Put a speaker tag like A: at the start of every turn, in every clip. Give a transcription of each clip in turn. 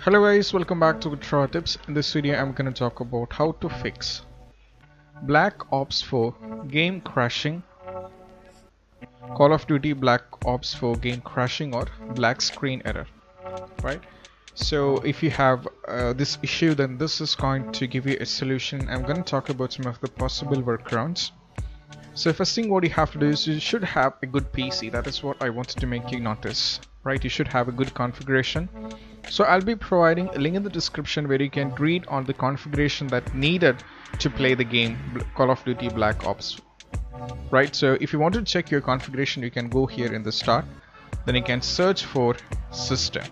A: Hello guys, welcome back to Guitar Tips. In this video I'm gonna talk about how to fix Black Ops 4 game crashing, Call of Duty Black Ops 4 game crashing or black screen error, right? So if you have this issue, then this is going to give you a solution. I'm gonna talk about some of the possible workarounds. So first thing what you have to do is you should have a good PC. That is what I wanted to make you notice, right? You should have a good configuration. So I'll be providing a link in the description where you can read on the configuration that needed to play the game Call of Duty Black Ops, right? So if you want to check your configuration, you can go here in the start, then you can search for system.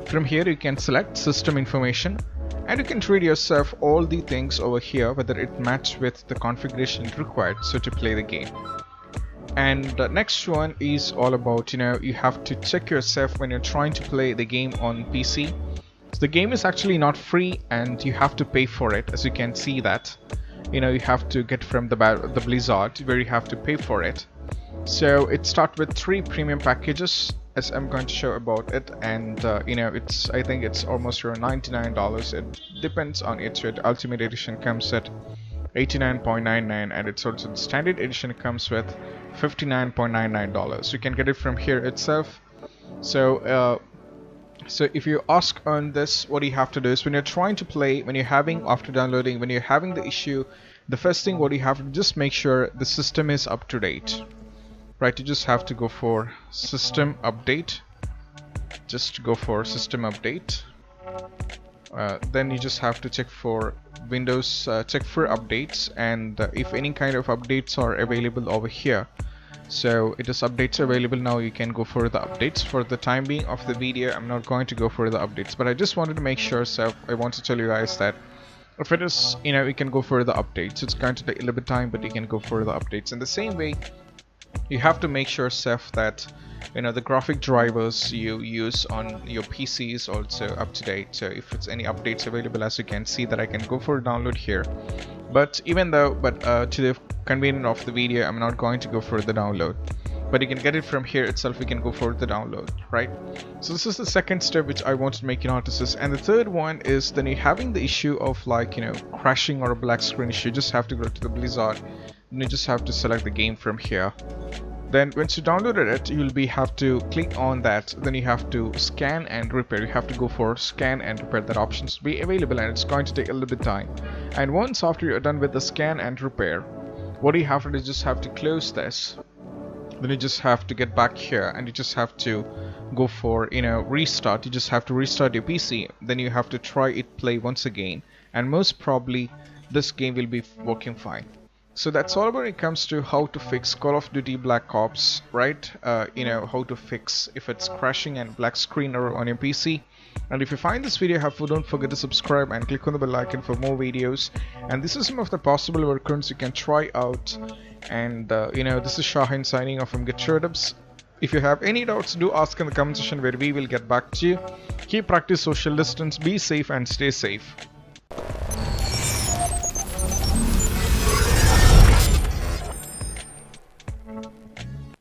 A: From here you can select system information and you can read yourself all the things over here whether it matches with the configuration required so to play the game. And the next one is all about, you have to check yourself when you're trying to play the game on PC. So the game is actually not free and you have to pay for it, as you can see that. You have to get from the Blizzard where you have to pay for it. So it starts with 3 premium packages, as I'm going to show about it, and I think it's almost around $99. It depends on it. So the Ultimate Edition comes at $89.99 and it's also the standard edition comes with $59.99. You can get it from here itself. So if you ask on this, what you have to do is when you're trying to play, when you're having after downloading, when you're having the issue, the first thing what you have to just make sure the system is up to date, right? You just have to go for system update. Just go for system update. Then you just have to check for Windows, check for updates, and if any kind of updates are available over here. So it is updates available now, you can go for the updates. For the time being of the video, I'm not going to go for the updates, but I just wanted to make sure, so I want to tell you guys that if it is, you can go for the updates. It's going to take a little bit of time, but you can go for the updates. In the same way, you have to make sure that the graphic drivers you use on your PC is also up to date. So if it's any updates available, as you can see that I can go for download here, but to the convenience of the video, I'm not going to go for the download, but you can get it from here itself. We can go for the download, right? So this is the second step which I want to make you notice. And the third one is then you're having the issue of crashing or a black screen issue. You just have to go to the Blizzard and you just have to select the game from here. Then once you downloaded it, you'll have to click on that. Then you have to scan and repair. You have to go for scan and repair. That options will be available and it's going to take a little bit of time. And once after you're done with the scan and repair, what you have to do is just have to close this. Then you just have to get back here and you just have to go for restart. You just have to restart your PC. Then you have to try it play once again, and most probably this game will be working fine. So that's all when it comes to how to fix Call of Duty Black Ops, right? How to fix if it's crashing and black screen error on your PC. And if you find this video helpful, don't forget to subscribe and click on the bell icon for more videos. And this is some of the possible workarounds you can try out. And this is Shahin signing off from Guitar Tips. If you have any doubts, do ask in the comment section where we will get back to you. Keep practice social distance, be safe and stay safe.